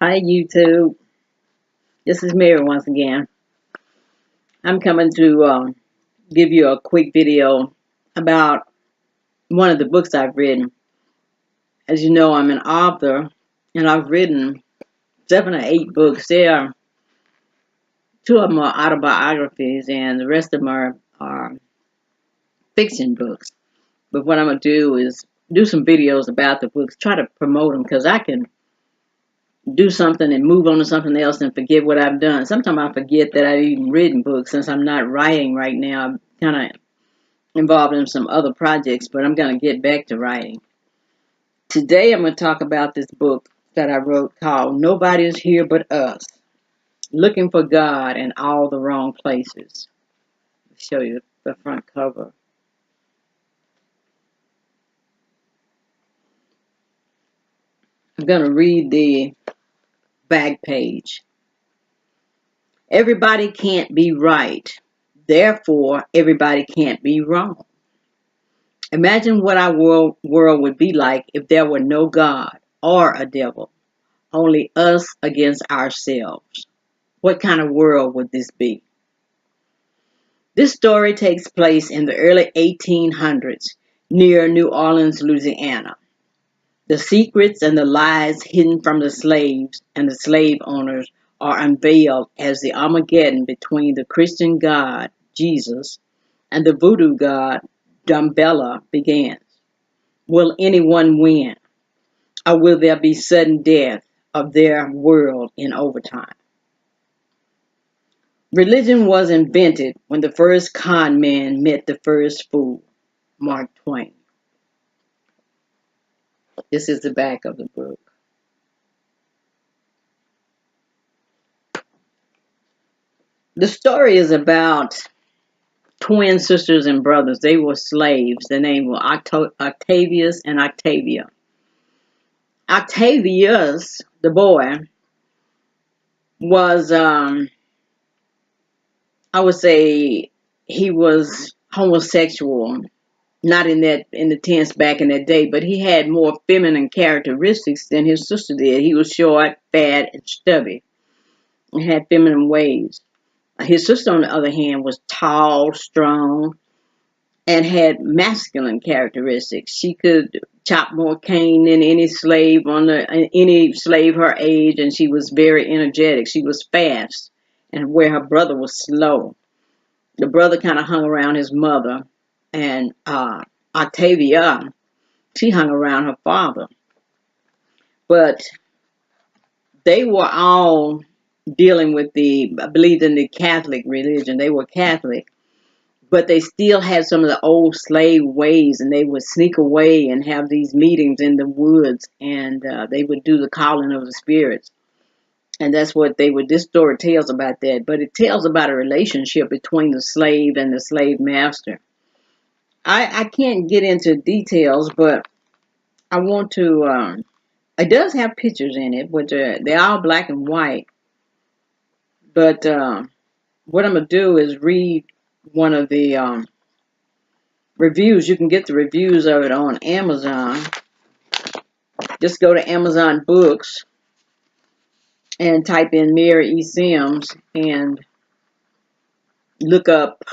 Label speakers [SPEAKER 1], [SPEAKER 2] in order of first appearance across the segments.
[SPEAKER 1] Hi YouTube, this is Mary once again. I'm coming to give you a quick video about one of the books I've written. As you know, I'm an author and I've written 7 or 8 books. Two of them are autobiographies and the rest of them are fiction books. But what I'm going to do is do some videos about the books, try to promote them because I can do something and move on to something else and forget what I've done. Sometimes I forget that I've even written books since I'm not writing right now. I'm kind of involved in some other projects, but I'm going to get back to writing. Today I'm going to talk about this book that I wrote called Nobody's Here But Us, Looking for God in All the Wrong Places. I'll show you the front cover. I'm going to read the back page. Everybody can't be right. Therefore, everybody can't be wrong. Imagine what our world would be like if there were no God or a devil, only us against ourselves. What kind of world would this be? This story takes place in the early 1800s near New Orleans, Louisiana. The secrets and the lies hidden from the slaves and the slave owners are unveiled as the Armageddon between the Christian God, Jesus, and the voodoo god, Dumbella, begins. Will anyone win? Or will there be sudden death of their world in overtime? Religion was invented when the first con man met the first fool, Mark Twain. This is the back of the book. The story is about twin sisters and brothers. They were slaves. Their name was Octavius and Octavia. Octavius, the boy, was, I would say, he was homosexual. Not in the tense back in that day, but he had more feminine characteristics than his sister did. He was short, fat, and stubby, and had feminine ways. His sister, on the other hand, was tall, strong, and had masculine characteristics. She could chop more cane than any slave her age, and she was very energetic. She was fast, and where her brother was slow. The brother kind of hung around his mother, and Octavia, she hung around her father. But they were all dealing with believed in the Catholic religion. They were Catholic, but they still had some of the old slave ways, and they would sneak away and have these meetings in the woods, and they would do the calling of the spirits. And that's what this story tells about that. But it tells about a relationship between the slave and the slave master. I can't get into details, but I want to, it does have pictures in it, but they're all black and white. But what I'm going to do is read one of the reviews. You can get the reviews of it on Amazon. Just go to Amazon Books and type in Mary E. Sims and look up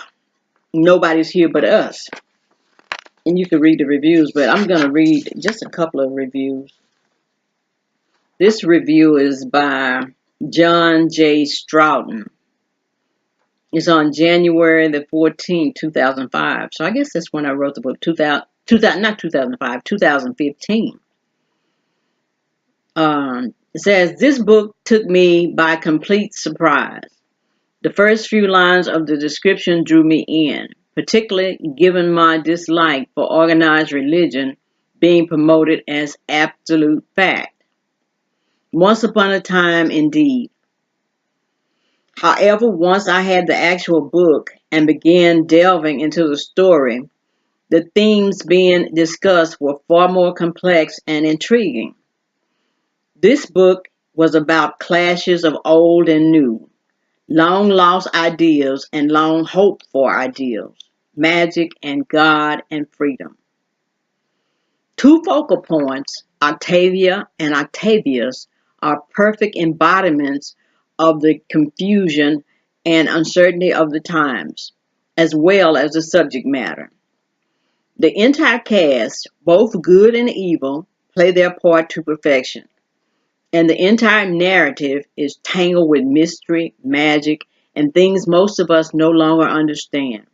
[SPEAKER 1] Nobody's Here But Us. And you can read the reviews, but I'm going to read just a couple of reviews. This review is by John J. Stroughton. It's on January the 14th, 2005. So I guess that's when I wrote the book, 2015. It says, this book took me by complete surprise. The first few lines of the description drew me in, particularly given my dislike for organized religion being promoted as absolute fact. Once upon a time, indeed. However, once I had the actual book and began delving into the story, the themes being discussed were far more complex and intriguing. This book was about clashes of old and new, long lost ideals and long hoped for ideals, magic and God and freedom. Two focal points, Octavia and Octavius, are perfect embodiments of the confusion and uncertainty of the times, as well as the subject matter. The entire cast, both good and evil, play their part to perfection, and the entire narrative is tangled with mystery, magic, and things most of us no longer understand.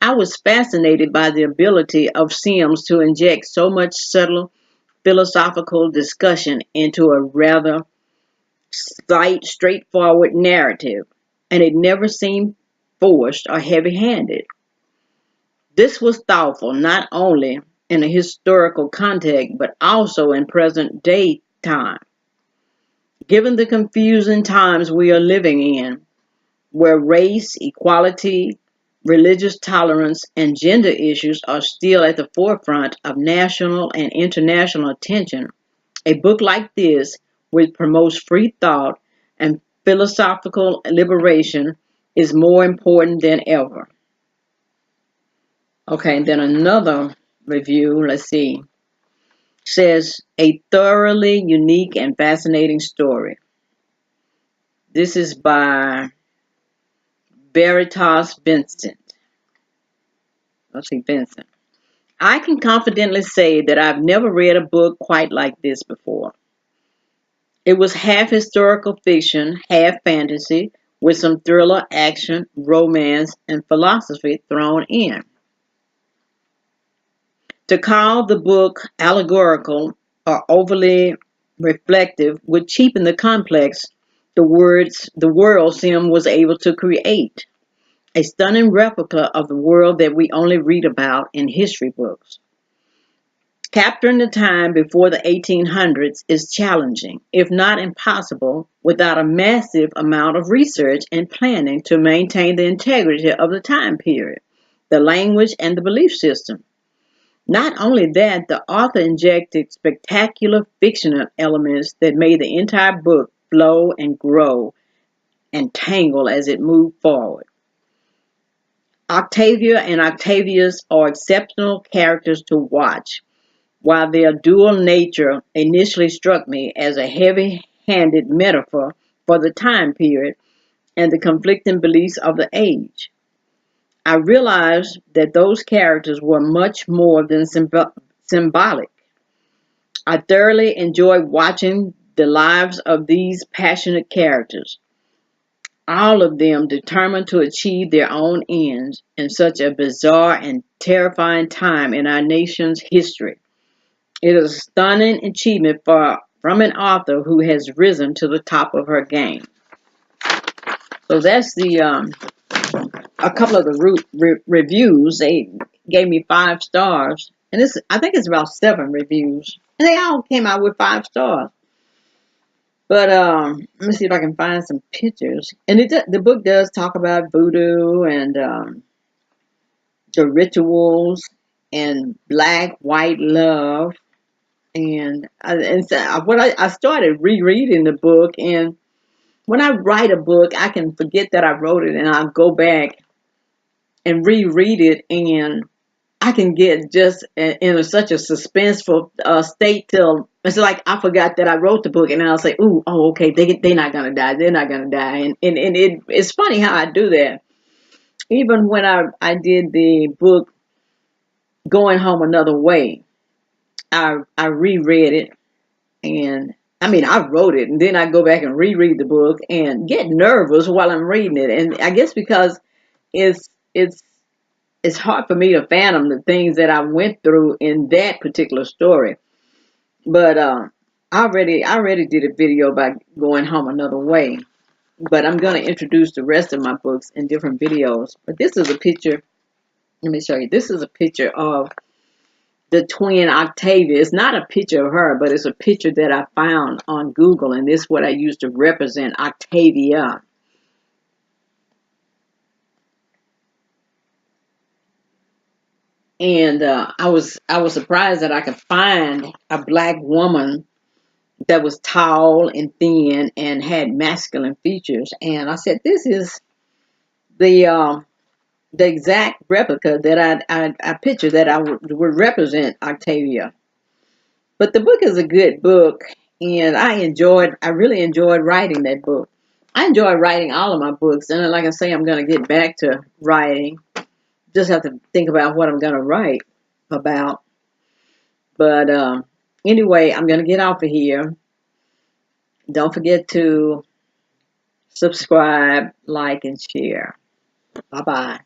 [SPEAKER 1] I was fascinated by the ability of Sims to inject so much subtle philosophical discussion into a rather slight, straightforward narrative, and it never seemed forced or heavy handed. This was thoughtful not only in a historical context but also in present day time. Given the confusing times we are living in, where race, equality, religious tolerance, and gender issues are still at the forefront of national and international attention, a book like this, which promotes free thought and philosophical liberation, is more important than ever. Okay, and then another review, let's see, says a thoroughly unique and fascinating story. This is by Veritas Vincent. Let's see, Vincent. I can confidently say that I've never read a book quite like this before. It was half historical fiction, half fantasy, with some thriller, action, romance, and philosophy thrown in. To call the book allegorical or overly reflective would cheapen the complex the world Sim was able to create. A stunning replica of the world that we only read about in history books. Capturing the time before the 1800s is challenging, if not impossible, without a massive amount of research and planning to maintain the integrity of the time period, the language, and the belief system. Not only that, the author injected spectacular fictional elements that made the entire book flow and grow and tangle as it moved forward. Octavia and Octavius are exceptional characters to watch, while their dual nature initially struck me as a heavy handed metaphor for the time period and the conflicting beliefs of the age. I realized that those characters were much more than symbolic. I thoroughly enjoyed watching the lives of these passionate characters, all of them determined to achieve their own ends in such a bizarre and terrifying time in our nation's history. It is a stunning achievement from an author who has risen to the top of her game. So that's the a couple of the reviews. They gave me 5 stars, and this I think it's about 7 reviews, and they all came out with 5 stars. But let me see if I can find some pictures. And the book does talk about voodoo and the rituals and black white love. And so I started rereading the book, and when I write a book, I can forget that I wrote it, and I'll go back and reread it, and I can get just such a suspenseful state till it's like I forgot that I wrote the book, and I'll say, "Ooh, oh, okay, they're not gonna die, they're not gonna die," and it's funny how I do that. Even when I did the book Going Home Another Way, I reread it, and I mean I wrote it, and then I go back and reread the book and get nervous while I'm reading it, and I guess because it's it's it's hard for me to fathom the things that I went through in that particular story. But I already did a video by Going Home Another Way. But I'm going to introduce the rest of my books in different videos. But this is a picture. Let me show you. This is a picture of the twin Octavia. It's not a picture of her, but it's a picture that I found on Google, and this is what I used to represent Octavia. And I was surprised that I could find a black woman that was tall and thin and had masculine features. And I said, this is the the exact replica that I pictured that I would represent Octavia. But the book is a good book, And I really enjoyed writing that book. I enjoy writing all of my books. And like I say, I'm going to get back to writing. Just have to think about what I'm going to write about. But anyway, I'm going to get off of here. Don't forget to subscribe, like, and share. Bye bye.